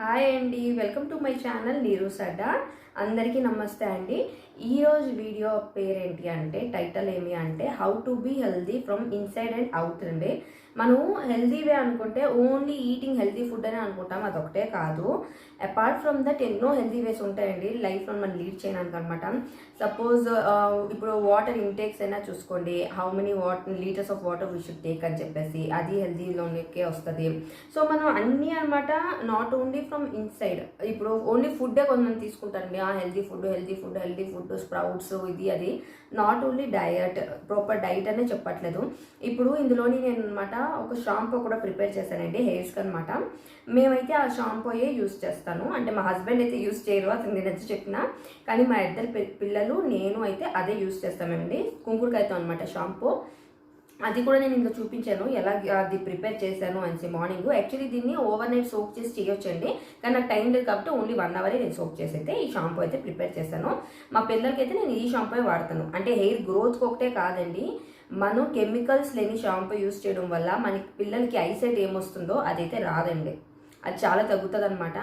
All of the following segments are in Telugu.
హాయ్ అండి, వెల్కమ్ టు మై ఛానల్ నీరు సడ్డా. అందరికీ నమస్తే అండి. ఈరోజు వీడియో పేరేంటి అంటే, టైటిల్ ఏమి అంటే how to be healthy from inside and out అండి. మనం హెల్దీవే అనుకుంటే ఓన్లీ ఈటింగ్ హెల్దీ ఫుడ్ అనే అనుకుంటాం, అదొకటే కాదు. అపార్ట్ ఫ్రమ్ దట్ ఎన్నో హెల్దీ వేస్ ఉంటాయండి లైఫ్లో మనం లీడ్ చేయడానికి అనమాట. సపోజ్ ఇప్పుడు వాటర్ ఇంటేక్స్ అయినా చూసుకోండి, how many litres of water we should take అని చెప్పేసి అది హెల్దీలోకే వస్తుంది. సో మనం అన్నీ అనమాట, నాట్ ఓన్లీ ఫ్రమ్ ఇన్సైడ్. ఇప్పుడు ఓన్లీ ఫుడ్డే కొంతమంది తీసుకుంటారండి, హెల్దీ ఫుడ్ స్ప్రౌట్స్ ఇది అది. Not only diet, proper diet అనే చెప్పట్లేదు. ఇప్పుడు ఇందులోని నేను అనమాట ఒక షాంపూ కూడా ప్రిపేర్ చేశానండి హెయిర్స్కి అనమాట. మేమైతే ఆ షాంపూయే యూస్ చేస్తాను, అంటే మా హస్బెండ్ అయితే యూస్ చేయరు, అతను నేను నచ్చి చెప్పిన. కానీ మా ఇద్దరు పిల్లలు నేను అయితే అదే యూస్ చేస్తామండి, కుంకుడుకాయతో అనమాట షాంపూ. అది కూడా నేను ఇంకా చూపించాను ఎలా అది ప్రిపేర్ చేశాను అనేసి. మార్నింగ్ యాక్చువల్లీ దీన్ని ఓవర్ నైట్ సోప్ చేసి చేయొచ్చండి, కానీ నాకు టైం లేదు కాబట్టి ఓన్లీ 1 అవరే నేను సోప్ చేసి అయితే ఈ షాంపూ అయితే ప్రిపేర్ చేశాను. మా పిల్లలకి అయితే నేను ఈ షాంపూ వాడతాను. అంటే హెయిర్ గ్రోత్కి ఒకటే కాదండి, మనం కెమికల్స్ లేని షాంపూ యూస్ చేయడం వల్ల మనకి పిల్లలకి ఐసైట్ ఏమొస్తుందో అదైతే రాదండి, అది చాలా తగ్గుతుంది అనమాట.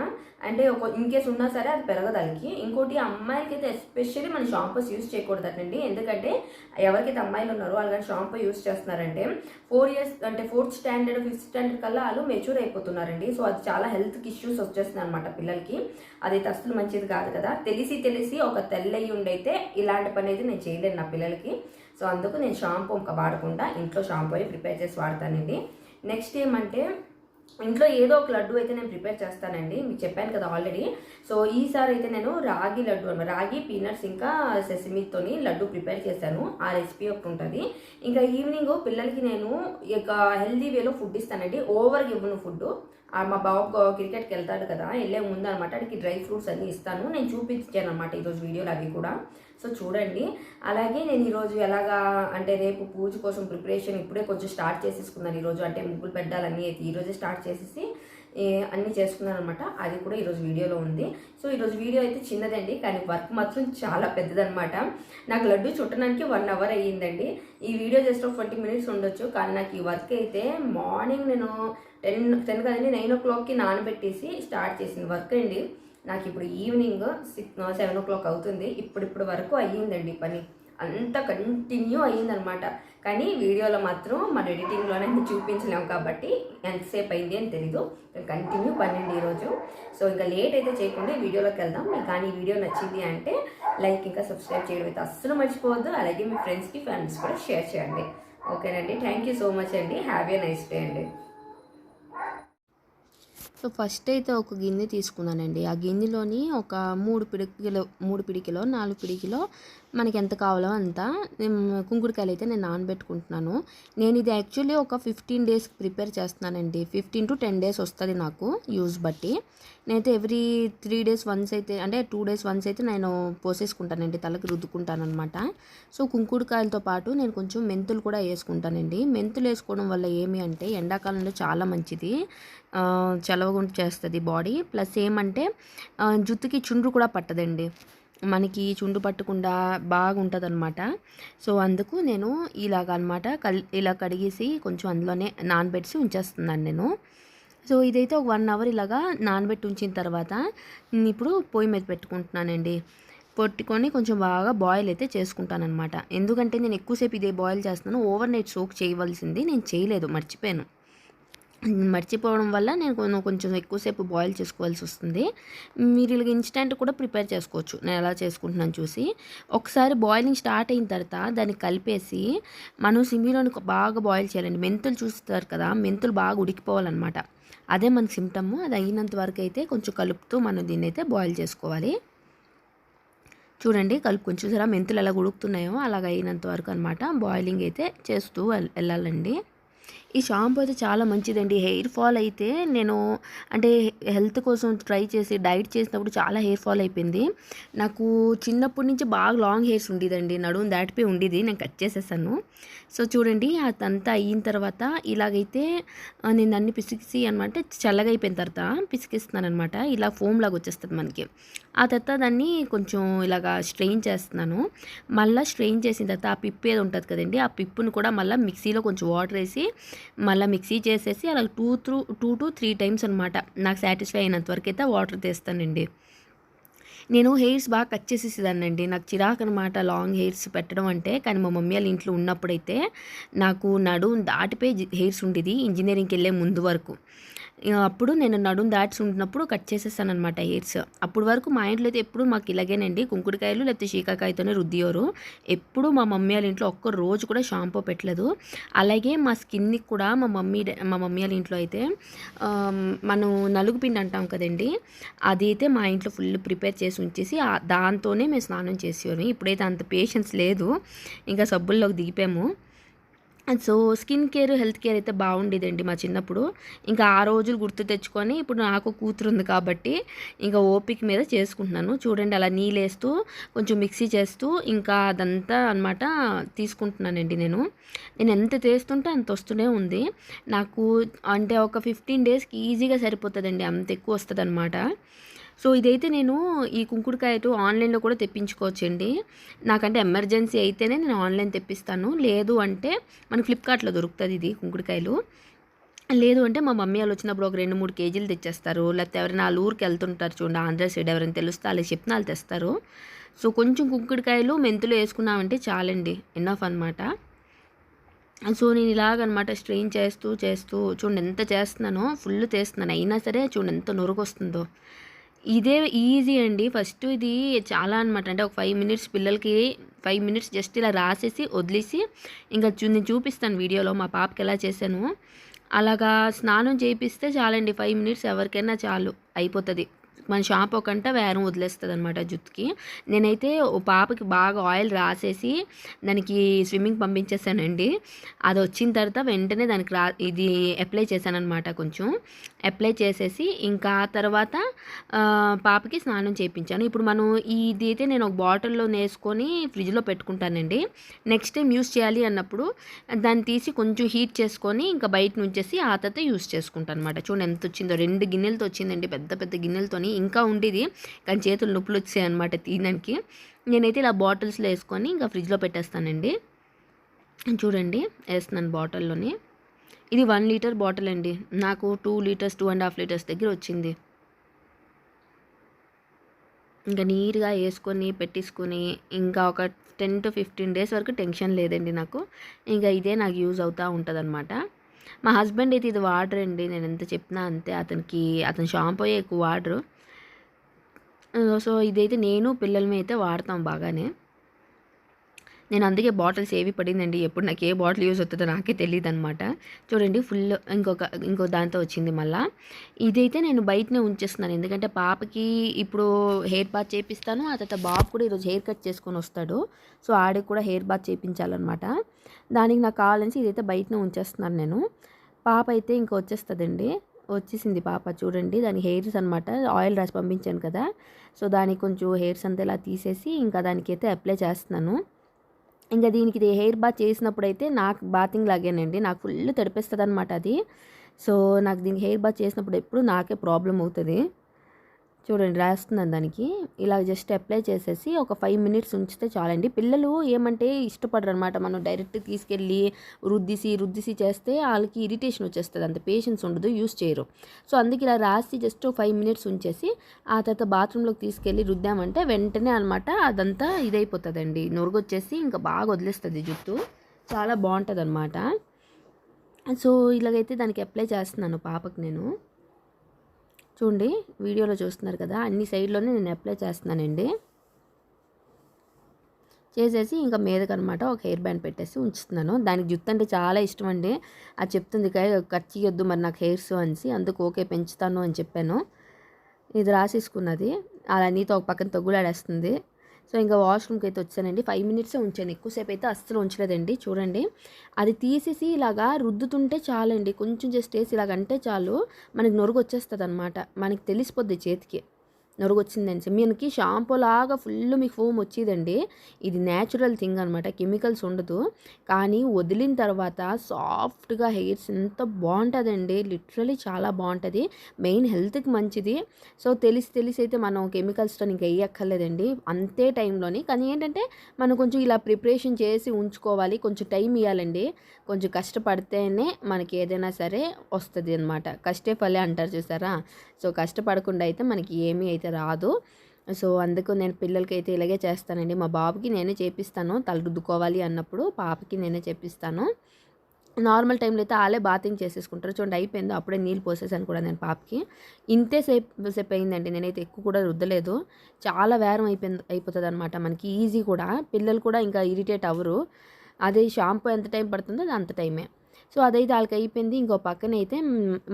అంటే ఇన్ కేసు ఉన్నా సరే అది పెరగదానికి. ఇంకోటి అమ్మాయిలకి అయితే ఎస్పెషల్లీ మన షాంపూస్ యూస్ చేయకూడదండి, ఎందుకంటే ఎవరికైతే అమ్మాయిలు ఉన్నారో వాళ్ళు కానీ షాంపూ యూస్ చేస్తున్నారంటే 4 years అంటే 4th స్టాండర్డ్ 5th స్టాండర్డ్ కల్లా వాళ్ళు మెచ్యూర్ అయిపోతున్నారండి. సో అది చాలా హెల్త్కి ఇష్యూస్ వచ్చేస్తున్నాయి అనమాట పిల్లలకి. అదైతే అసలు మంచిది కాదు కదా. తెలిసి ఒక తెల్లయ్యి ఉండైతే ఇలాంటి పని అయితే నేను చేయలేను నా పిల్లలకి. సో అందుకు నేను షాంపూ ఇంకా వాడకుండా ఇంట్లో షాంపూ ప్రిపేర్ చేసి వాడతానండి. నెక్స్ట్ ఏమంటే, ఇంట్లో ఏదో ఒక లడ్డు అయితే నేను ప్రిపేర్ చేస్తానండి, మీకు చెప్పాను కదా ఆల్రెడీ. సో ఈసారి అయితే నేను రాగి లడ్డు అనమాట, రాగి పీనట్స్ ఇంకా సెసమితోని లడ్డు ప్రిపేర్ చేశాను. ఆ రెసిపీ ఒకటి ఉంటుంది. ఇంకా ఈవినింగ్ పిల్లలకి నేను ఇక హెల్దీ వేలో ఫుడ్ ఇస్తానండి, ఓవర్గా ఇవ్వను ఫుడ్. మా బాబు క్రికెట్కి వెళ్తాడు కదా, వెళ్ళే ముందు అనమాట వాడికి డ్రై ఫ్రూట్స్ అన్నీ ఇస్తాను. నేను చూపించాను అనమాట ఈరోజు వీడియోలు అవి కూడా, సో చూడండి. అలాగే నేను ఈరోజు ఎలాగా అంటే, రేపు పూజ కోసం ప్రిపరేషన్ ఇప్పుడే కొంచెం స్టార్ట్ చేసేసుకున్నాను ఈరోజు. అంటే ముగ్గులు పెట్టాలన్నీ అయితే ఈరోజే స్టార్ట్ చేసేసి అన్నీ చేసుకున్నాను అనమాట. అది కూడా ఈరోజు వీడియోలో ఉంది. సో ఈరోజు వీడియో అయితే చిన్నదండి, కానీ వర్క్ మాత్రం చాలా పెద్దదనమాట. నాకు లడ్డు చుట్టడానికి 1 hour అయ్యిందండి. ఈ వీడియో జస్ట్ 20 minutes ఉండొచ్చు, కానీ నాకు ఈ వర్క్ అయితే మార్నింగ్ నేను 10 కదండి 9 o'clockకి నానబెట్టేసి స్టార్ట్ చేసిన వర్క్ అండి. నాకు ఇప్పుడు ఈవినింగ్ 7 o'clock అవుతుంది. ఇప్పుడు వరకు అయ్యిందండి పని, అంత కంటిన్యూ అయ్యిందనమాట. కానీ వీడియోలో మాత్రం మన ఎడిటింగ్లోనే చూపించలేము కాబట్టి ఎంతసేపు అయింది అని తెలీదు. కంటిన్యూ పనండి ఈరోజు. సో ఇంకా లేట్ అయితే చేయకుండా వీడియోలోకి వెళ్దాం. మీకు కానీ ఈ వీడియో నచ్చింది అంటే లైక్ ఇంకా సబ్స్క్రైబ్ చేయడం అయితే అస్సలు మర్చిపోవద్దు. అలాగే మీ ఫ్రెండ్స్కి ఫ్యామిలీస్ కూడా షేర్ చేయండి. ఓకేనండి, థ్యాంక్ యూ సో మచ్ అండి. హ్యావ్ ఏ నైస్ డే అండి. సో ఫస్ట్ అయితే ఒక గిన్నె తీసుకున్నానండి. ఆ గిన్నెలోని ఒక 3 పిడికిలో 4 పిడికిలో మనకి ఎంత కావాలో అంత కుంకుడుకాయలు అయితే నేను నానబెట్టుకుంటున్నాను. నేను ఇది యాక్చువల్లీ ఒక 15 days ప్రిపేర్ చేస్తున్నానండి. 15 to 10 days వస్తుంది నాకు యూజ్ బట్టి. నేనైతే ఎవ్రీ 3 days వన్స్ అయితే, అంటే 2 days వన్స్ అయితే నేను పోసేసుకుంటానండి, తలకి రుద్దుకుంటాను అనమాట. సో కుంకుడుకాయలతో పాటు నేను కొంచెం మెంతులు కూడా వేసుకుంటానండి. మెంతులు వేసుకోవడం వల్ల ఏమి అంటే ఎండాకాలంలో చాలా మంచిది, చలవగుంట చేస్తుంది బాడీ. ప్లస్ ఏమంటే జుట్టుకి చుండ్రు కూడా పట్టదండి, మనకి చుండు పట్టకుండా బాగుంటుంది అనమాట. సో అందుకు నేను ఇలాగనమాట ఇలా కడిగేసి కొంచెం అందులోనే నానబెట్టి ఉంచేస్తున్నాను నేను. సో ఇదైతే ఒక 1 hour ఇలాగా నానబెట్టి ఉంచిన తర్వాత ఇప్పుడు పొయ్యి మీద పెట్టుకుంటున్నానండి. పెట్టుకొని కొంచెం బాగా బాయిల్ అయితే చేసుకుంటాను అనమాట. ఎందుకంటే నేను ఎక్కువసేపు ఇదే బాయిల్ చేస్తున్నాను. ఓవర్ నైట్ సోక్ చేయవలసింది నేను చేయలేదు, మర్చిపోవడం వల్ల నేను కొంచెం ఎక్కువసేపు బాయిల్ చేసుకోవాల్సి వస్తుంది. మీరు ఇలాగ ఇన్స్టెంట్ కూడా ప్రిపేర్ చేసుకోవచ్చు, నేను ఎలా చేసుకుంటున్నాను చూసి. ఒకసారి బాయిలింగ్ స్టార్ట్ అయిన తర్వాత దాన్ని కలిపేసి మనం సిమ్లోని బాగా బాయిల్ చేయాలండి. మెంతులు చూస్తారు కదా, మెంతులు బాగా ఉడికిపోవాలన్నమాట, అదే మనకి సిమ్టము. అది అయినంత వరకు అయితే కొంచెం కలుపుతూ మనం దీన్ని అయితే బాయిల్ చేసుకోవాలి. చూడండి కొంచెం సరే మెంతులు ఎలా ఉడుకుతున్నాయో అలాగ అయినంత వరకు అనమాట బాయిలింగ్ అయితే చేస్తూ వెళ్ళాలండి. ఈ షాంపూ అయితే చాలా మంచిదండి. హెయిర్ ఫాల్ అయితే నేను అంటే హెల్త్ కోసం ట్రై చేసి డైట్ చేసినప్పుడు చాలా హెయిర్ ఫాల్ అయిపోయింది. నాకు చిన్నప్పటి నుంచి బాగా లాంగ్ హెయిర్స్ ఉండేదండి, నడుము దాటిపోయి ఉండేది, నేను కట్ చేసేసాను. సో చూడండి అదంతా అయిన తర్వాత ఇలాగైతే నేను అన్ని పిసికిసి అనమాట, చల్లగా అయిపోయిన తర్వాత పిసికిస్తున్నాను అనమాట. ఇలా ఫోమ్ లాగా వచ్చేస్తుంది మనకి. ఆ తర్వాత దాన్ని కొంచెం ఇలాగా స్ట్రెయిన్ చేస్తున్నాను. మళ్ళీ స్ట్రెయిన్ చేసిన తర్వాత ఆ పిప్పు ఏది ఉంటుంది కదండి, ఆ పిప్పును కూడా మళ్ళీ మిక్సీలో కొంచెం వాటర్ వేసి మళ్ళీ మిక్సీ చేసేసి అలా 2 to 3 టైమ్స్ అనమాట నాకు సాటిస్ఫై అయినంత వరకు అయితే వాటర్ తీస్తానండి. నేను హెయిర్స్ బాగా కట్ చేసేసేదాన్నండి. నాకు చిరాకు అనమాట లాంగ్ హెయిర్స్ పెట్టడం అంటే. కానీ మా మమ్మీ వాళ్ళ ఇంట్లో ఉన్నప్పుడైతే నాకు నడుం దాటిపోయి హెయిర్స్ ఉండేది ఇంజినీరింగ్కి వెళ్ళే ముందు వరకు. అప్పుడు నేను నడుం దాటి ఉంటున్నప్పుడు కట్ చేసేసానమాట హెయిర్స్. అప్పటి వరకు మా ఇంట్లో అయితే ఎప్పుడు మాకు ఇలాగేనండి, కుంకుడుకాయలు లేకపోతే శీకాకాయతోనే రుద్దియోరు. ఎప్పుడు మా మమ్మీ వాళ్ళ ఇంట్లో ఒక్క రోజు కూడా షాంపూ పెట్టలేదు. అలాగే మా స్కిన్కి కూడా మా మమ్మీ వాళ్ళ ఇంట్లో అయితే మనం నలుగు పిండి అంటాం కదండి, అది అయితే మా ఇంట్లో ఫుల్ ప్రిపేర్ చేసి ఉంచేసి దాంతోనే మేము స్నానం చేసేవారు. ఇప్పుడైతే అంత పేషెన్స్ లేదు, ఇంకా సబ్బుల్లోకి దిగిపోయాము. So skin care, health care అయితే బాగుండేదండి మా చిన్నప్పుడు. ఇంకా ఆ రోజులు గుర్తు తెచ్చుకొని ఇప్పుడు నాకు కూతురు ఉంది కాబట్టి ఇంకా ఓపిక మీద చేసుకుంటున్నాను. చూడండి అలా నీళ్ళేస్తూ కొంచెం మిక్సీ చేస్తూ ఇంకా అదంతా అనమాట తీసుకుంటున్నానండి. నేను ఎంత చేస్తుంటే అంత వస్తూనే ఉంది నాకు. అంటే ఒక 15 డేస్కి ఈజీగా సరిపోతుందండి, అంత ఎక్కువ వస్తుంది అనమాట. సో ఇదైతే నేను ఈ కుంకుడుకాయతో ఆన్లైన్లో కూడా తెప్పించుకోవచ్చండి. నాకంటే ఎమర్జెన్సీ అయితేనే నేను ఆన్లైన్ తెప్పిస్తాను. లేదు అంటే మనకు ఫ్లిప్కార్ట్లో దొరుకుతుంది ఇది కుంకుడుకాయలు. లేదు అంటే మా మమ్మీ వాళ్ళు వచ్చినప్పుడు ఒక 2-3 కేజీలు తెచ్చేస్తారు. లేకపోతే ఎవరైనా వాళ్ళ ఊరికి వెళ్తుంటారు చూడండి, ఆంధ్ర సైడ్ ఎవరైనా తెలుస్తే వాళ్ళకి చెప్పిన వాళ్ళు తెస్తారు. సో కొంచెం కుంకుడుకాయలు మెంతులు వేసుకున్నామంటే చాలండి, ఎనఫ్ అనమాట. సో నేను ఇలాగనమాట స్ట్రెయిన్ చేస్తూ చూడండి ఎంత చేస్తున్నానో, ఫుల్ చేస్తున్నాను. అయినా సరే చూడండి ఎంత నొరుగు వస్తుందో. ఇదే ఈజీ అండి. ఫస్ట్ ఇది చాలా అనమాట. అంటే ఒక 5 మినిట్స్ పిల్లలకి 5 మినిట్స్ జస్ట్ ఇలా రాసేసి వదిలేసి ఇంకా నేను చూపిస్తాను వీడియోలో మా పాపకి ఎలా చేశాను. అలాగా స్నానం చేయిస్తే చాలండి, 5 మినిట్స్ ఎవరికైనా చాలు, అయిపోతుంది. మన షాంపూ కంట వేరం వదిలేస్తుంది అనమాట జుట్టుకి. నేనైతే ఓ పాపకి బాగా ఆయిల్ రాసేసి దానికి స్విమ్మింగ్ పంపించేసానండి. అది వచ్చిన తర్వాత వెంటనే దానికి ఇది అప్లై చేశానమాట. కొంచెం అప్లై చేసేసి ఇంకా తర్వాత పాపకి స్నానం చేయించాను. ఇప్పుడు మనం ఇది అయితే నేను ఒక బాటిల్లో వేసుకొని ఫ్రిడ్జ్లో పెట్టుకుంటానండి. నెక్స్ట్ టైం యూస్ చేయాలి అన్నప్పుడు దాన్ని తీసి కొంచెం హీట్ చేసుకొని ఇంకా బయట నుంచేసి ఆ తర్వాత యూస్ చేసుకుంటాను అనమాట. చూడండి ఎంత వచ్చిందో, 2 గిన్నెలతో వచ్చిందండి, పెద్ద పెద్ద గిన్నెలతోని. ఇంకా ఉండేది కానీ చేతులు నొప్పులు వచ్చాయి అనమాట తీయడానికి. నేనైతే ఇలా బాటిల్స్లో వేసుకొని ఇంకా ఫ్రిడ్జ్లో పెట్టేస్తానండి. చూడండి వేస్తున్నాను బాటిల్లోని. ఇది 1 లీటర్ బాటిల్ అండి. నాకు 2 లీటర్స్ 2.5 లీటర్స్ దగ్గర వచ్చింది. ఇంకా నీట్గా వేసుకొని పెట్టేసుకొని ఇంకా ఒక 10 to 15 డేస్ వరకు టెన్షన్ లేదండి నాకు. ఇంకా ఇదే నాకు యూజ్ అవుతూ ఉంటుంది అనమాట. మా హస్బెండ్ అయితే ఇది వాడరండి, నేను ఎంత చెప్పినా అంతే. అతను షాంపూయే ఎక్కువ వాడరు. సో ఇదైతే నేను పిల్లలమే అయితే వాడతాం బాగానే. నేను అందుకే బాటిల్స్ ఏవి పడిందండి, ఎప్పుడు నాకు ఏ బాటిల్ యూజ్ అవుతుందో నాకే తెలియదు అనమాట. చూడండి ఫుల్ ఇంకో దాంతో వచ్చింది మళ్ళీ. ఇదైతే నేను బయటనే ఉంచేస్తున్నాను, ఎందుకంటే పాపకి ఇప్పుడు హెయిర్ బాత్ చేపిస్తాను. ఆ తర్వాత బాబు కూడా ఈరోజు హెయిర్ కట్ చేసుకొని వస్తాడు. సో ఆడికి కూడా హెయిర్ బాత్ చేయించాలన్నమాట. దానికి నాకు కావాలని ఇదైతే బయటనే ఉంచేస్తున్నాను నేను. పాప అయితే ఇంకా వచ్చేస్తుందండి. వచ్చేసింది పాప. చూడండి దాని హెయిర్స్ అనమాట ఆయిల్ రాసి పంపించాను కదా, సో దానికి కొంచెం హెయిర్స్ అంతా ఇలా తీసేసి ఇంకా దానికైతే అప్లై చేస్తున్నాను. ఇంకా దీనికి హెయిర్ బాత్ చేసినప్పుడు అయితే నాకు బాతింగ్ లాగేనండి, నాకు ఫుల్ తడిపేస్తుంది అనమాట అది. సో నాకు దీనికి హెయిర్ బాత్ చేసినప్పుడు ఎప్పుడు నాకే ప్రాబ్లం అవుతుంది. చూడండి రాస్తున్నాను దానికి. ఇలా జస్ట్ అప్లై చేసేసి ఒక 5 మినిట్స్ ఉంచితే చాలండి. పిల్లలు ఏమంటే ఇష్టపడరు అనమాట. మనం డైరెక్ట్ తీసుకెళ్ళి రుద్దిసి చేస్తే వాళ్ళకి ఇరిటేషన్ వచ్చేస్తుంది, అంత పేషెన్స్ ఉండదు, యూస్ చేయరు. సో అందుకే ఇలా రాసి జస్ట్ 5 మినిట్స్ ఉంచేసి ఆ తర్వాత బాత్రూంలోకి తీసుకెళ్ళి రుద్దామంటే వెంటనే అనమాట అదంతా ఇదైపోతుందండి, నొరుగొచ్చేసి ఇంకా బాగా వదిలేస్తుంది జుట్టు. చాలా బాగుంటుంది అనమాట. సో ఇలాగైతే దానికి అప్లై చేస్తున్నాను పాపకి నేను. చూడండి వీడియోలో చూస్తున్నారు కదా, అన్ని సైడ్లోనే నేను అప్లై చేస్తున్నానండి. చేసేసి ఇంకా మీదకనమాట ఒక హెయిర్ బ్యాండ్ పెట్టేసి ఉంచుతున్నాను. దానికి జుట్టు అంటే చాలా ఇష్టం అండి. అది చెప్తుంది కట్ చేయొద్దు మరి నాకు హెయిర్స్ అనేసి, అందుకు ఓకే పెంచుతాను అని చెప్పాను. ఇది రాసేసుకున్నది అలా నీతో ఒక పక్కన తగ్గులాడేస్తుంది. సో ఇంకా వాష్రూమ్కి అయితే వచ్చానండి. 5 మినిట్సే ఉంచాను, ఎక్కువసేపు అయితే అస్సలు ఉంచలేదండి. చూడండి అది తీసేసి ఇలాగా రుద్దుతుంటే చాలండి, కొంచెం జస్ట్ వేసి ఇలాగంటే చాలు మనకి నొరుగు వచ్చేస్తుంది అనమాట, మనకి తెలిసిపోద్ది చేతికి. నురుగొచ్చిందని మనకి షాంపూ లాగా ఫుల్ మీకు ఫోమ్ వచ్చేదండి. ఇది న్యాచురల్ థింగ్ అనమాట, కెమికల్స్ ఉండదు. కానీ వదిలిన తర్వాత సాఫ్ట్గా హెయిర్స్ ఎంత బాగుంటుందండి, లిటరలీ చాలా బాగుంటుంది. మెయిన్ హెల్త్కి మంచిది. సో తెలిసి అయితే మనం కెమికల్స్తో ఇంకా వేయక్కర్లేదండి అంతే టైంలోని. కానీ ఏంటంటే మనం కొంచెం ఇలా ప్రిపరేషన్ చేసి ఉంచుకోవాలి, కొంచెం టైం ఇవ్వాలండి. కొంచెం కష్టపడితేనే మనకి ఏదైనా సరే వస్తుంది అనమాట. కష్టే ఫలే అంటారు చూసారా. సో కష్టపడకుండా అయితే మనకి ఏమీ అయితే రాదు. సో అందుకు నేను పిల్లలకైతే ఇలాగే చేస్తానండి. మా బాబుకి నేనే చేపిస్తాను, తల రుద్దుకోవాలి అన్నప్పుడు పాపకి నేనే చేపిస్తాను. నార్మల్ టైంలో అయితే వాళ్ళే బాతింగ్ చేసేసుకుంటారు. చూడండి అయిపోయిందో, అప్పుడే నీళ్ళు పోసేసాను కూడా నేను పాపకి. ఇంతే సేపు అయిందండి, నేనైతే ఎక్కువ కూడా రుద్దలేదు. చాలా వేరం అయిపోతుంది అనమాట మనకి, ఈజీ కూడా. పిల్లలు కూడా ఇంకా ఇరిటేట్ అవ్వరు. అదే షాంపూ ఎంత టైం పడుతుందో అది అంత టైమే. సో అదైతే వాళ్ళకి అయిపోయింది. ఇంకో పక్కన అయితే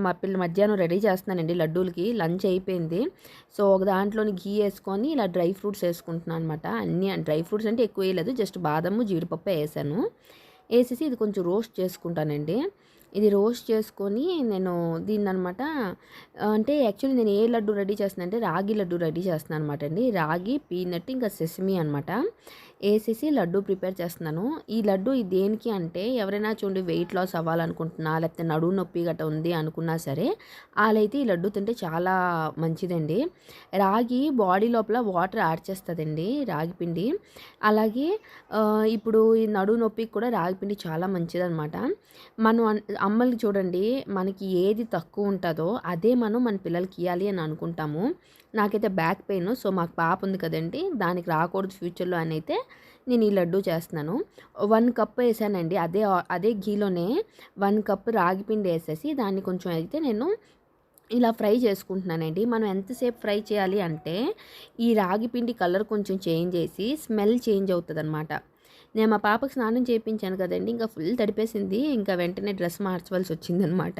మా మధ్యాహ్నం రెడీ చేస్తున్నానండి లడ్డూలకి. లంచ్ అయిపోయింది. సో ఒక దాంట్లోని ఘీ వేసుకొని ఇలా డ్రై ఫ్రూట్స్ వేసుకుంటున్నాను అనమాట. అన్నీ డ్రై ఫ్రూట్స్ అంటే ఎక్కువ వేయలేదు, జస్ట్ బాదము జీడిపప్పు వేసాను. వేసేసి ఇది కొంచెం రోస్ట్ చేసుకుంటానండి. ఇది రోస్ట్ చేసుకొని నేను దీన్ని అనమాట, అంటే యాక్చువల్లీ నేను ఏ లడ్డు రెడీ చేస్తున్నాను అంటే రాగి లడ్డు రెడీ చేస్తున్నాను అనమాట అండి. రాగి, పీనట్, ఇంకా సెసమి అనమాట వేసేసి లడ్డు ప్రిపేర్ చేస్తున్నాను. ఈ లడ్డు దేనికి అంటే ఎవరైనా చూడండి వెయిట్ లాస్ అవ్వాలనుకుంటున్నా, లేకపోతే నడుము నొప్పి గట్రా ఉంది అనుకున్నా సరే వాళ్ళైతే ఈ లడ్డు తింటే చాలా మంచిదండి. రాగి బాడీ లోపల వాటర్ యాడ్ చేస్తుందండి, రాగి పిండి. అలాగే ఇప్పుడు ఈ నడుము నొప్పికి కూడా రాగి పిండి చాలా మంచిదన్నమాట. మనం అమ్మలకి చూడండి, మనకి ఏది తక్కువ ఉంటుందో అదే మనం మన పిల్లలకి ఇవ్వాలి అని అనుకుంటాము. నాకైతే బ్యాక్ పెయిన్, సో మాకు పాప ఉంది కదండి, దానికి రాకూడదు ఫ్యూచర్లో అని అయితే నేను ఈ లడ్డు చేస్తున్నాను. 1 కప్ వేసానండి, అదే ఘీలోనే 1 కప్ రాగి పిండి వేసేసి దాన్ని కొంచెం అయితే నేను ఇలా ఫ్రై చేసుకుంటున్నానండి. మనం ఎంతసేపు ఫ్రై చేయాలి అంటే ఈ రాగి పిండి కలర్ కొంచెం చేంజ్ చేసి స్మెల్ చేంజ్ అవుతుంది అనమాట. నేను మా పాపకు స్నానం చేయించాను కదండి, ఇంకా ఫుల్ తడిపేసింది. ఇంకా వెంటనే డ్రెస్ మార్చవలసి వచ్చిందనమాట.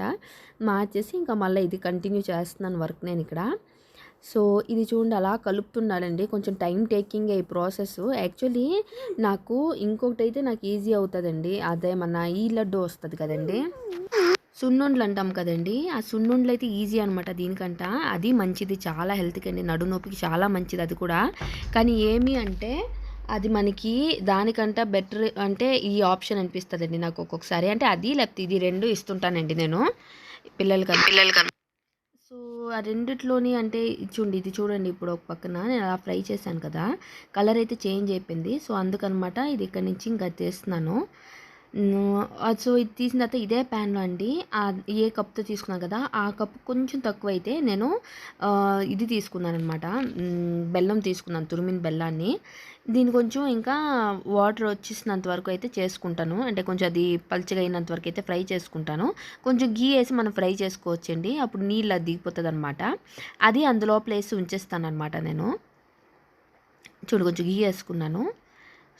మార్చేసి ఇంకా మళ్ళీ ఇది కంటిన్యూ చేస్తున్నాను వర్క్ నేను ఇక్కడ. సో ఇది చూడండి అలా కలుపుతున్నానండి. కొంచెం టైం టేకింగ్ ఈ ప్రాసెస్. యాక్చువల్లీ నాకు ఇంకొకటి అయితే నాకు ఈజీ అవుతుందండి, అదే మన ఈ లడ్డు వస్తుంది కదండి, సున్నుండలు అంటాం కదండి. ఆ సున్నుండలు అయితే ఈజీ అనమాట దీనికంట. అది మంచిది, చాలా హెల్త్కి అండి, నడునొప్పికి చాలా మంచిది అది కూడా. కానీ ఏమి అంటే అది మనకి దానికంట బెటర్ అంటే ఈ ఆప్షన్ అనిపిస్తుందండి నాకు ఒక్కొక్కసారి. అంటే అది లేకపోతే ఇది 2 ఇస్తుంటానండి నేను పిల్లలకి. సో ఆ రెండిట్లోని అంటే చూడండి, ఇది చూడండి ఇప్పుడు ఒక పక్కన నేను అలా ఫ్రై చేశాను కదా, కలర్ అయితే చేంజ్ అయిపోయింది. సో అందుకనమాట ఇది ఇక్కడ నుంచి ఇంకా తీస్తున్నాను. సో ఇది తీసిన తర్వాత ఇదే ప్యాన్లో అండి ఏ కప్తో తీసుకున్నాను కదా ఆ కప్ కొంచెం తక్కువ అయితే నేను ఇది తీసుకున్నాను అనమాట, బెల్లం తీసుకున్నాను, తురిమిన బెల్లాన్ని. దీన్ని కొంచెం ఇంకా వాటర్ వచ్చేసినంత వరకు అయితే చేసుకుంటాను, అంటే కొంచెం అది పల్చగా అయినంత వరకు అయితే ఫ్రై చేసుకుంటాను. కొంచెం గీ వేసి మనం ఫ్రై చేసుకోవచ్చండి, అప్పుడు నీళ్ళు అది దిగిపోతుంది అనమాట. అది అందులో వేసి ఉంచేస్తాను అనమాట నేను. చూడు కొంచెం గీ వేసుకున్నాను.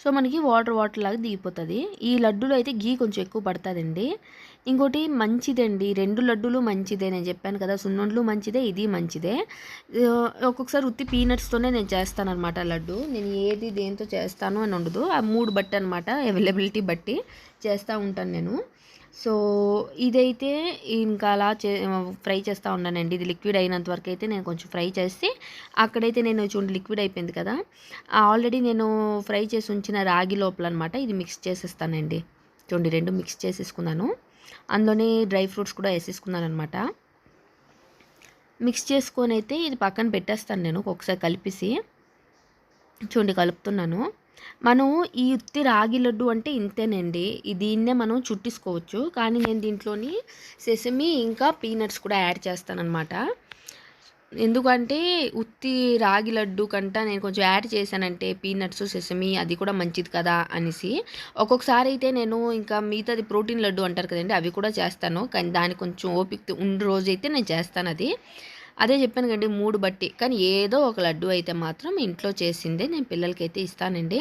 సో మనకి వాటర్ లాగా దిగిపోతుంది. ఈ లడ్డూలో అయితే గీ కొంచెం ఎక్కువ పడుతుందండి. ఇంకోటి మంచిదండి, 2 లడ్డూలు మంచిదే. నేను చెప్పాను కదా, సున్నుండలు మంచిదే, ఇది మంచిదే. ఒక్కొక్కసారి ఉత్తి పీనట్స్తోనే నేను చేస్తాను అనమాట లడ్డు. నేను ఏది దేంతో చేస్తాను అని ఉండదు, ఆ 3 బట్టి అనమాట, అవైలబిలిటీ బట్టి చేస్తూ ఉంటాను నేను. సో ఇదైతే ఇంకా అలా ఫ్రై చేస్తూ ఉన్నానండి. ఇది లిక్విడ్ అయినంత వరకు అయితే నేను కొంచెం ఫ్రై చేసి, అక్కడైతే నేను చూడండి లిక్విడ్ అయిపోయింది కదా, ఆల్రెడీ నేను ఫ్రై చేసి ఉంచిన రాగి లోపల అనమాట ఇది మిక్స్ చేసేస్తానండి. చూడండి 2 మిక్స్ చేసేసుకున్నాను, అందులోనే డ్రై ఫ్రూట్స్ కూడా వేసేసుకున్నాను అనమాట. మిక్స్ చేసుకొని అయితే ఇది పక్కన పెట్టేస్తాను నేను ఒకసారి కలిపేసి. చూడండి కలుపుతున్నాను. మనం ఈ ఉత్తి రాగి లడ్డు అంటే ఇంతేనండి, దీన్నే మనం చుట్టేసుకోవచ్చు. కానీ నేను దీంట్లోని సెసమి ఇంకా పీనట్స్ కూడా యాడ్ చేస్తానన్నమాట. ఎందుకంటే ఉత్తి రాగి లడ్డు కంట నేను కొంచెం యాడ్ చేశానంటే పీనట్స్, సెసమి అది కూడా మంచిది కదా అనేసి. ఒక్కొక్కసారి అయితే నేను ఇంకా మిగతాది ప్రోటీన్ లడ్డు అంటారు కదండి, అవి కూడా చేస్తాను. కానీ దానికి కొంచెం ఓపిక ఉన్న రోజైతే నేను చేస్తాను అది. అదే చెప్పాను కదండి 3 బట్టి. కానీ ఏదో ఒక లడ్డు అయితే మాత్రం ఇంట్లో చేసిందే నేను పిల్లలకైతే ఇస్తానండి.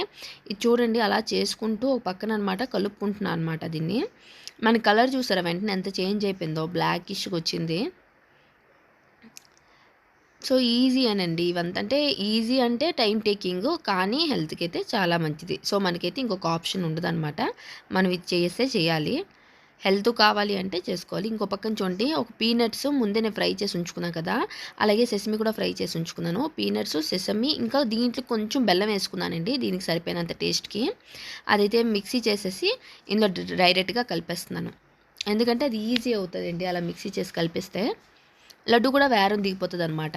ఇది చూడండి అలా చేసుకుంటూ ఒక పక్కన అనమాట కలుపుకుంటున్నాను అనమాట దీన్ని. మన కలర్ చూసారా వెంటనే ఎంత చేంజ్ అయిపోయిందో, బ్లాకిష్గా వచ్చింది. సో ఈజీ అనండి ఇవంతా, అంటే ఈజీ అంటే టైం టేకింగ్, కానీ హెల్త్కి అయితే చాలా మంచిది. సో మనకైతే ఇంకొక ఆప్షన్ ఉండదు అనమాట, మనం ఇది చేయాలి. హెల్త్ కావాలి అంటే చేసుకోవాలి. ఇంకో పక్కన చూడండి ఒక పీనట్స్ ముందే నేను ఫ్రై చేసి ఉంచుకున్నాను కదా, అలాగే సెసమి కూడా ఫ్రై చేసి ఉంచుకున్నాను. పీనట్స్, సెసమి ఇంకా దీంట్లో కొంచెం బెల్లం వేసుకున్నానండి దీనికి సరిపోయినంత టేస్ట్కి. అదైతే మిక్సీ చేసేసి ఇందులో డైరెక్ట్గా కలిపేస్తున్నాను. ఎందుకంటే అది ఈజీ అవుతుందండి అలా మిక్సీ చేసి కలిపిస్తే. లడ్డు కూడా వేరం దిగిపోతుంది అనమాట.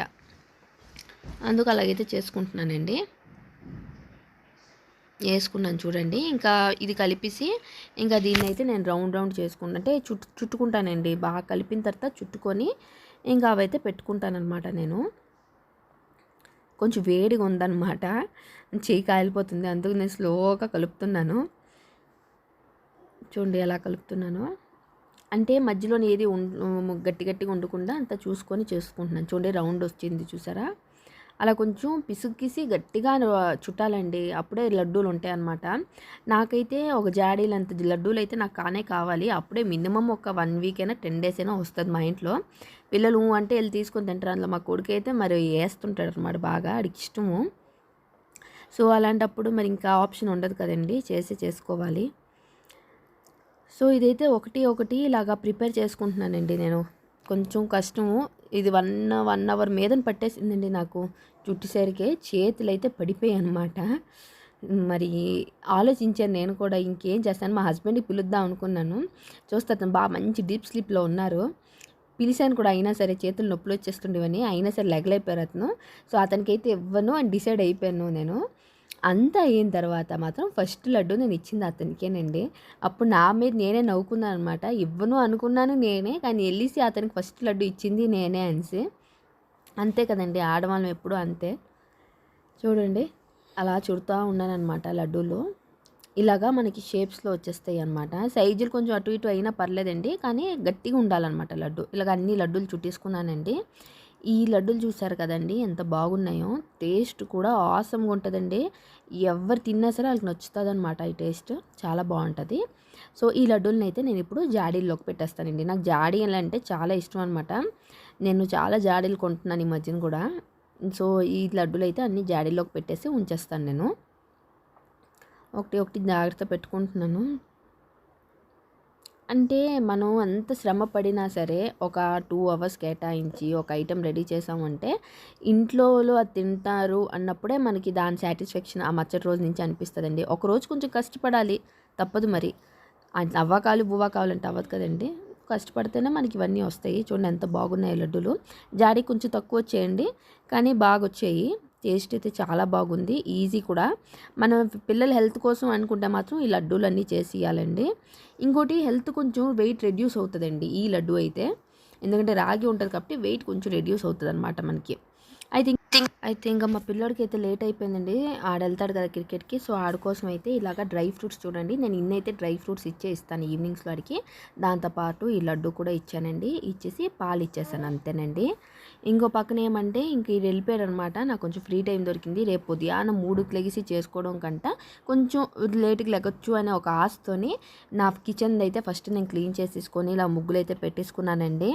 అందుకు అలాగైతే చేసుకుంటున్నానండి. వేసుకున్నాను చూడండి. ఇంకా ఇది కలిపేసి ఇంకా దీన్ని అయితే నేను రౌండ్ చేసుకుంటా అంటే చుట్టుకుంటానండి. బాగా కలిపిన తర్వాత చుట్టుకొని ఇంకా అవైతే పెట్టుకుంటానమాట నేను. కొంచెం వేడిగా ఉందన్నమాట, చెయ్యి కాలిపోతుంది, అందుకు నేను స్లోగా కలుపుతున్నాను. చూడండి ఎలా కలుపుతున్నాను అంటే మధ్యలోని ఏది గట్టిగా ఉండకుండా అంతా చూసుకొని చేసుకుంటున్నాను. చూడండి రౌండ్ వచ్చింది చూసారా, అలా కొంచెం పిసుక్కిసి గట్టిగా చుట్టాలండి, అప్పుడే లడ్డూలు ఉంటాయి అన్నమాట. నాకైతే ఒక జాడీలంత లడ్డూలు అయితే నాకు కావాలి. అప్పుడే మినిమం ఒక 1 వీక్ అయినా 10 డేస్ అయినా వస్తుంది మా ఇంట్లో. పిల్లలు అంటే వెళ్ళి తీసుకొని తింటారు. అందులో మా కొడుకు అయితే మరి వేస్తుంటాడు అనమాట, బాగా ఆడికి ఇష్టము. సో అలాంటప్పుడు మరి ఇంకా ఆప్షన్ ఉండదు కదండి, చేసుకోవాలి. సో ఇదైతే ఒకటి ఇలాగా ప్రిపేర్ చేసుకుంటున్నానండి నేను. కొంచెం కష్టము, ఇది 1 అవర్ మీదని పట్టేసిందండి నాకు. చుట్టేసరికి చేతులు అయితే పడిపోయాయి అనమాట. మరి ఆలోచించాను నేను కూడా ఇంకేం చేస్తాను, మా హస్బెండ్కి పిలుద్దాం అనుకున్నాను. చూస్తే అతను బాగా మంచి డీప్ స్లీప్లో ఉన్నారు. పిలిచాను కూడా, అయినా సరే చేతులు నొప్పులు వచ్చేస్తుండేవని, అయినా సరే లెగలైపోయారు అతను. సో అతనికైతే ఇవ్వను అని డిసైడ్ అయిపోయాను నేను. అంతా అయిన తర్వాత మాత్రం ఫస్ట్ లడ్డు నేను ఇచ్చింది అతనికేనండి. అప్పుడు నా మీద నేనే నవ్వుకున్నాను అనమాట. ఇవ్వను అనుకున్నాను నేనే, కానీ వెళ్ళేసి అతనికి ఫస్ట్ లడ్డు ఇచ్చింది నేనే అనేసి. అంతే కదండి, ఆడవాళ్ళం ఎప్పుడు అంతే. చూడండి అలా చుడుతూ ఉన్నానమాట లడ్డూలు. ఇలాగా మనకి షేప్స్లో వచ్చేస్తాయి అనమాట. సైజులు కొంచెం అటు ఇటు అయినా పర్లేదండి, కానీ గట్టిగా ఉండాలన్నమాట లడ్డు. ఇలాగ అన్ని లడ్డూలు చుట్టేసుకున్నానండి. ఈ లడ్డూలు చూసారు కదండి ఎంత బాగున్నాయో, టేస్ట్ కూడా ఆసమ్గా ఉంటుందండి. ఎవరు తిన్నా సరే వాళ్ళకి నచ్చుతుంది అనమాట ఈ టేస్ట్, చాలా బాగుంటుంది. సో ఈ లడ్డూలని అయితే నేను ఇప్పుడు జాడీల్లోకి పెట్టేస్తానండి. నాకు జాడీలు అంటే చాలా ఇష్టం అనమాట. నేను చాలా జాడీలు కొంటున్నాను ఈ మధ్యన కూడా. సో ఈ లడ్డూలు అయితే అన్ని జాడీల్లోకి పెట్టేసి ఉంచేస్తాను నేను. ఒకటి జాగ్రత్త పెట్టుకుంటున్నాను. అంటే మనం అంత శ్రమ పడినా సరే ఒక 2 అవర్స్ కేటాయించి ఒక ఐటెం రెడీ చేసామంటే ఇంట్లో అది తింటారు అన్నప్పుడే మనకి దాని సాటిస్ఫాక్షన్ ఆ మరుసటి రోజు నుంచి అనిపిస్తుందండి. ఒకరోజు కొంచెం కష్టపడాలి, తప్పదు మరి. అవ్వకాలు బువ్వ కావాలంటే అవ్వదు కదండి, కష్టపడితేనే మనకి ఇవన్నీ వస్తాయి. చూడండి ఎంత బాగున్నాయి లడ్డూలు. జాడీ కొంచెం తక్కువ వచ్చేయండి, కానీ బాగా వచ్చాయి. టేస్ట్ అయితే చాలా బాగుంది, ఈజీ కూడా. మన పిల్లల హెల్త్ కోసం అనుకుంటే మాత్రం ఈ లడ్డూలన్నీ చేసి ఇవ్వాలండి. ఇంకోటి హెల్త్ కొంచెం వెయిట్ రెడ్యూస్ అవుతుందండి ఈ లడ్డు అయితే, ఎందుకంటే రాగి ఉంటుంది కాబట్టి వెయిట్ కొంచెం రెడ్యూస్ అవుతుంది అనమాట మనకి. అయితే ఇంకా మా పిల్లోడికి అయితే లేట్ అయిపోయిందండి, ఆడెళ్తాడు కదా క్రికెట్కి. సో ఆడుకోసం అయితే ఇలాగ డ్రై ఫ్రూట్స్ చూడండి, నేను ఇన్నైతే డ్రై ఫ్రూట్స్ ఇస్తాను ఈవినింగ్స్లో ఆడికి. దాంతోపాటు ఈ లడ్డు కూడా ఇచ్చానండి, ఇచ్చేసి పాలు ఇచ్చేసాను అంతేనండి. ఇంకో పక్కన ఏమంటే ఇంక ఇది వెళ్ళిపోయారు అనమాట. నాకు కొంచెం ఫ్రీ టైం దొరికింది. రేపు ఉదయాన్నే 3కి లెగిసి చేసుకోవడం కంటే కొంచెం లేట్కి లెగొచ్చు అనే ఒక ఆశతోని నా కిచెన్ అయితే ఫస్ట్ నేను క్లీన్ చేసేసుకొని ఇలా ముగ్గులు అయితే పెట్టేసుకున్నానండి.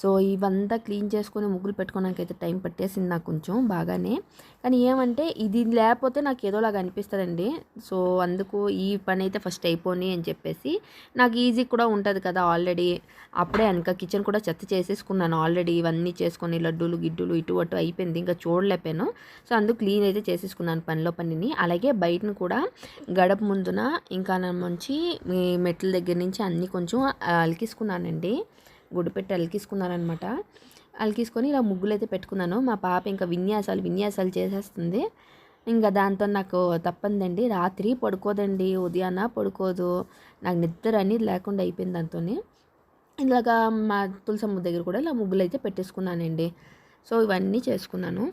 సో ఇవంతా క్లీన్ చేసుకొని ముగ్గులు పెట్టుకోవడానికైతే టైం పట్టేసింది నాకు కొంచెం బాగానే. కానీ ఏమంటే ఇది లేకపోతే నాకు ఏదోలాగా అనిపిస్తుందండి. సో అందుకు ఈ పని అయితే ఫస్ట్ అయిపోని అని చెప్పేసి, నాకు ఈజీ కూడా ఉంటుంది కదా. ఆల్రెడీ అప్పుడే ఇంకా కిచెన్ కూడా చెత్త చేసేసుకున్నాను ఆల్రెడీ. ఇవన్నీ చేసుకొని లడ్డూలు గిడ్డులు ఇటు అటు అయిపోయింది, ఇంకా చూడలేపాను. సో అందుకు క్లీన్ అయితే చేసేసుకున్నాను పనిని. అలాగే బయటను కూడా గడప ముందున ఇంకా మంచి మెట్ల దగ్గర నుంచి అన్నీ కొంచెం అలికిసుకున్నానండి. గుడ్డు పెట్టి అలికిసుకున్నానమాట. అలికిసుకొని ఇలా ముగ్గులు అయితే పెట్టుకున్నాను. మా పాప ఇంకా విన్యాసాలు చేసేస్తుంది. ఇంకా దాంతో నాకు తప్పందండి, రాత్రి పడుకోదండి, ఉదయాన పడుకోదు. నాకు నిద్ర అనేది లేకుండా అయిపోయింది దాంతో. ఇలాగా మా తులసమ్మ దగ్గర కూడా ఇలా ముగ్గులు అయితే పెట్టేసుకున్నానండి. సో ఇవన్నీ చేసుకున్నాను.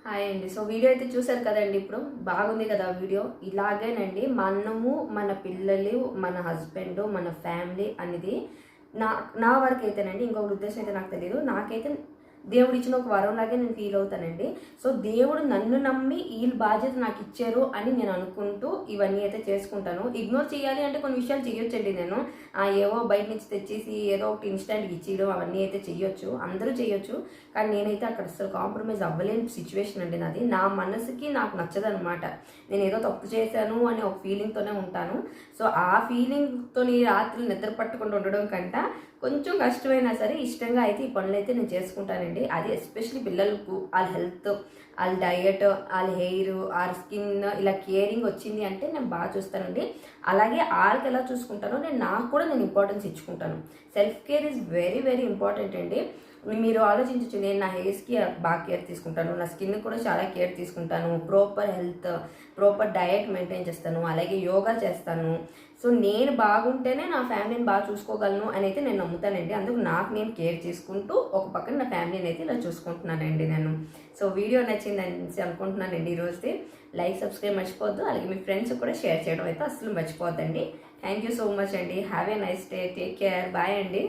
హాయ్ అండి. సో వీడియో అయితే చూసారు కదండి, ఇప్పుడు బాగుంది కదా వీడియో. ఇలాగేనండి మనము, మన పిల్లలు, మన హస్బెండ్, మన ఫ్యామిలీ అనేది నా వరకు అయితేనండి. ఇంకొక ఉద్దేశం అయితే నాకు తెలియదు. నాకైతే దేవుడు ఇచ్చిన ఒక వరం లాగే నేను ఫీల్ అవుతానండి. సో దేవుడు నన్ను నమ్మి వీళ్ళ బాధ్యత నాకు ఇచ్చారు అని నేను అనుకుంటూ ఇవన్నీ అయితే చేసుకుంటాను. ఇగ్నోర్ చేయాలి అంటే కొన్ని విషయాలు చేయొచ్చండి నేను. ఏవో బయట నుంచి తెచ్చేసి ఏదో ఒకటి ఇన్స్టెంట్గా ఇచ్చేయడం అవన్నీ అయితే చెయ్యొచ్చు, అందరూ చేయొచ్చు. కానీ నేనైతే అక్కడ అసలు కాంప్రమైజ్ అవ్వలేని సిచ్యువేషన్ అండి నాది. నా మనసుకి నాకు నచ్చదనమాట. నేను ఏదో తప్పు చేశాను అనే ఒక ఫీలింగ్తోనే ఉంటాను. సో ఆ ఫీలింగ్తో రాత్రులు నిద్ర పట్టకుండా ఉండడం కంటే కొంచెం కష్టమైనా సరే ఇష్టంగా అయితే ఈ పనులు అయితే నేను చేసుకుంటానండి. అది ఎస్పెషల్లీ పిల్లలకు వాళ్ళ హెల్త్, వాళ్ళ డయట్, వాళ్ళ హెయిర్, వాళ్ళ స్కిన్ ఇలా కేరింగ్ వచ్చింది అంటే నేను బాగా చూస్తానండి. అలాగే వాళ్ళకి ఎలా చూసుకుంటానో నాకు కూడా నేను ఇంపార్టెన్స్ ఇచ్చుకుంటాను. Self care is very very important అండి. మీరు ఆలోచించచ్చు, నేను నా హెయిర్స్కి బాగా కేర్ తీసుకుంటాను, నా స్కిన్ కూడా చాలా కేర్ తీసుకుంటాను, proper health, proper diet maintain చేస్తాను, అలాగే యోగా చేస్తాను. సో నేను బాగుంటేనే నా ఫ్యామిలీని బాగా చూసుకోగలను అని అయితే నేను నమ్ముతానండి. అందుకు నాకు నేను కేర్ చేసుకుంటూ ఒక పక్కన నా ఫ్యామిలీని అయితే ఇలా చూసుకుంటున్నానండి నేను. సో వీడియో నచ్చిందని అనుకుంటున్నానండి ఈరోజు. లైక్, సబ్స్క్రైబ్ మర్చిపోవద్దు. అలాగే మీ ఫ్రెండ్స్ కూడా షేర్ చేయడం అయితే అసలు మర్చిపోవద్దండి. థ్యాంక్ యూ సో మచ్ అండి. Have a nice day. Take care. Bye అండి.